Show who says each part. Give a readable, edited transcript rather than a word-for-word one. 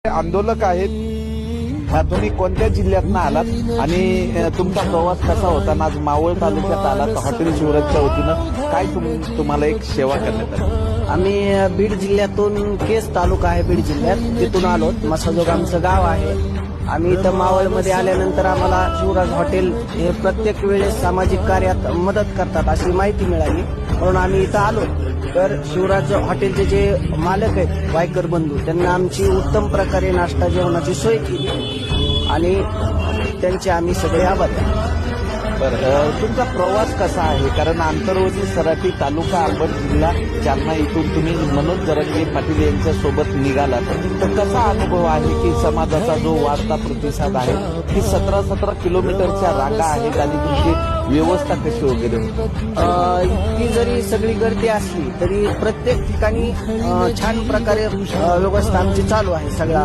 Speaker 1: आंदोलक आहेत. तुम्ही कोणत्या जिल्ह्यातनं आलात आणि तुमचा प्रवास कसा होता? आज मावळ तालुक्यात आलात, हॉटेल शिवराजच्या वतीनं काय तुम्हाला एक सेवा करण्यात आली?
Speaker 2: आम्ही बीड जिल्ह्यातून केस तालुका आहे बीड जिल्ह्यात, तिथून आलो. मसाजोग आमचं गाव आहे. आम्ही इथं मावळमध्ये आल्यानंतर आम्हाला शिवराज हॉटेल हे प्रत्येक वेळेस सामाजिक कार्यात मदत करतात अशी माहिती मिळाली, म्हणून आम्ही इथं आलो. तर शिवराज हॉटेलचे जे मालक आहेत वायकर बंधू, त्यांना आमची उत्तम प्रकारे नाश्ता जेवणाची सोय केली आणि त्यांचे आम्ही सगळे आभारी आहोत.
Speaker 1: बरं, तुमचा प्रवास कसा आहे? कारण आंतरवली सराटी तालुका अंबड जिल्हा जालना इथून तुम्ही मनोज जरंगे पाटील यांच्या सोबत निघालात, तर कसा अनुभव आहे की समाजाचा जो वाढता प्रतिसाद आहे की 17 किलोमीटरच्या रांगा आहेत आणि तुमची व्यवस्था कशी वगैरे
Speaker 2: इतकी जरी सगळी गर्दी असली तरी प्रत्येक ठिकाणी छान प्रकारे व्यवस्था आमची चालू आहे. सगळा